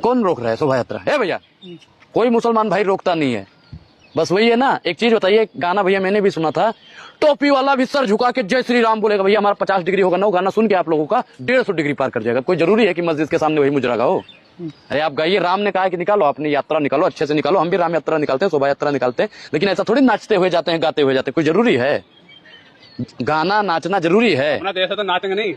कौन रोक रहा है शोभा यात्रा? है भैया, कोई मुसलमान भाई रोकता नहीं है। बस वही है ना। एक चीज बताइए, गाना भैया मैंने भी सुना था, टोपी वाला भी सर झुका के जय श्री राम बोलेगा। भैया हमारा 50 डिग्री होगा ना, वो गाना सुन के आप लोगों का 150 डिग्री पार कर जाएगा। कोई जरूरी है कि मस्जिद के सामने वही मुजरा गाओ? अरे आप गाइए, राम ने कहा है कि निकालो, अपनी यात्रा निकालो, अच्छे से निकालो। हम भी राम यात्रा निकालते हैं, शोभा यात्रा निकालते हैं, लेकिन ऐसा थोड़ी नाचते हुए जाते हैं, गाते हुए जाते हैं। कोई जरूरी है? गाना नाचना जरूरी है? तो नाचेंगे नहीं।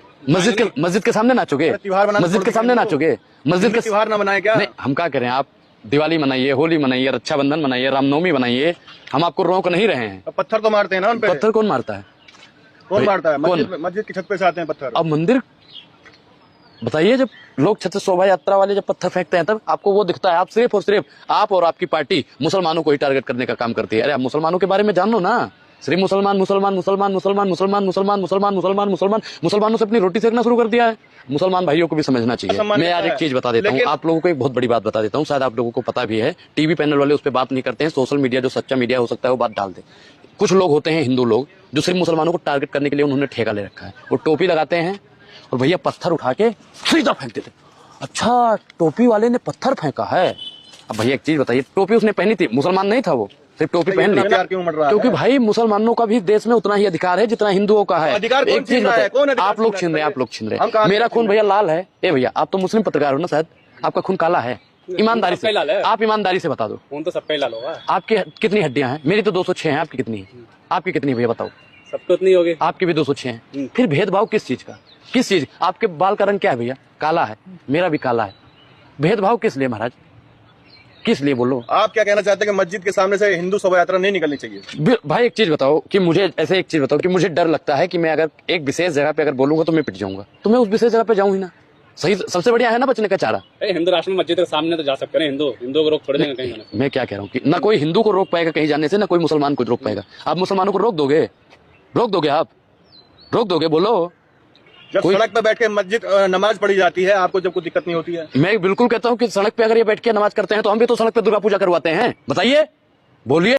मस्जिद के सामने नाचोगे? मस्जिद के सामने नाचोगे? मस्जिद के त्योहार ना मनाए क्या? नहीं, हम क्या करें? आप दिवाली मनाइए, होली मनाइए, रक्षाबंधन मनाइए, रामनवमी मनाइए, हम आपको रोक नहीं रहे हैं। पत्थर तो मारते हैं ना उन पे। पत्थर कौन मारता है? कौन मारता है? मस्जिद की छत पे से आते हैं पत्थर। अब मंदिर बताइए, जब लोग छत से शोभा यात्रा वाले जब पत्थर फेंकते हैं तब आपको वो दिखता है। आप सिर्फ और सिर्फ आप और आपकी पार्टी मुसलमानों को ही टारगेट करने का काम करती है। अरे आप मुसलमानों के बारे में जान लो ना। सिर्फ मुसलमान मुसलमान मुसलमान मुसलमान मुसलमान मुसलमान मुसलमान मुसलमान मुसलमान मुसलमानों से अपनी रोटी सेकना शुरू कर दिया है। मुसलमान भाइयों को भी समझना चाहिए। मैं आज एक चीज बता देता हूँ आप लोगों को, एक बहुत बड़ी बात बता देता हूँ, शायद आप लोगों को पता भी है। टीवी पैनल वाले उस पर बात नहीं करते हैं, सोशल मीडिया जो सच्चा मीडिया हो सकता है वो बात डाल दे। कुछ लोग होते हैं हिंदू लोग जो सिर्फ मुसलमानों को टारगेट करने के लिए उन्होंने ठेका ले रखा है। वो टोपी लगाते हैं और भैया पत्थर उठा के सीधा फेंक देते। अच्छा, टोपी वाले ने पत्थर फेंका है? अब भैया एक चीज बताइए, टोपी उसने पहनी थी, मुसलमान नहीं था वो, सिर्फ टोपी पहन ली। क्योंकि भाई मुसलमानों का भी देश में उतना ही अधिकार है जितना हिंदुओं का है। एक चीज आप लोग छीन रहे हैं, आप लोग छीन रहे हैं। मेरा खून भैया लाल है। ए भैया, आप तो मुस्लिम पत्रकार हो ना, शायद आपका खून काला है। ईमानदारी से आप ईमानदारी से बता दो। खून तो सबका ही लाल होगा। आपकी कितनी हड्डियां हैं? मेरी तो 206 हैं। आपकी कितनी है? आपकी कितनी भैया बताओ? सबको इतनी होगी। आपकी भी 206 हैं। फिर भेदभाव किस चीज का? किस चीज? आपके बाल का रंग क्या है भैया? काला है, मेरा भी काला है। भेदभाव किस लिए महाराज? किस लिए बोलो? आप क्या कहना चाहते हैं कि मस्जिद के सामने से हिंदू शोभा यात्रा नहीं निकलनी चाहिए? भाई एक चीज बताओ कि मुझे ऐसे एक चीज बताओ कि मुझे डर लगता है कि मैं अगर एक विशेष जगह पे अगर बोलूंगा तो मैं पिट जाऊंगा, तो मैं उस विशेष जगह पे जाऊं ही ना। सही, सबसे बढ़िया है ना बचने का चारा। हिंदू राष्ट्र में मस्जिद के सामने तो जा सकते हैं। हिंदू को रोक थोड़ी देंगे कहीं जाने। मैं क्या कह रहा हूँ कि ना कोई हिंदू को रोक पाएगा कहीं जाने से, ना कोई मुसलमान को रोक पाएगा। आप मुसलमानों को रोक दोगे? रोक दोगे? आप रोक दोगे? बोलो। जब सड़क पे बैठ के मस्जिद नमाज पढ़ी जाती है, आपको जब कोई दिक्कत नहीं होती है? मैं बिल्कुल कहता हूँ कि सड़क पे अगर ये बैठ के नमाज करते हैं तो हम भी तो सड़क पे दुर्गा पूजा करवाते हैं। बताइए, बोलिए।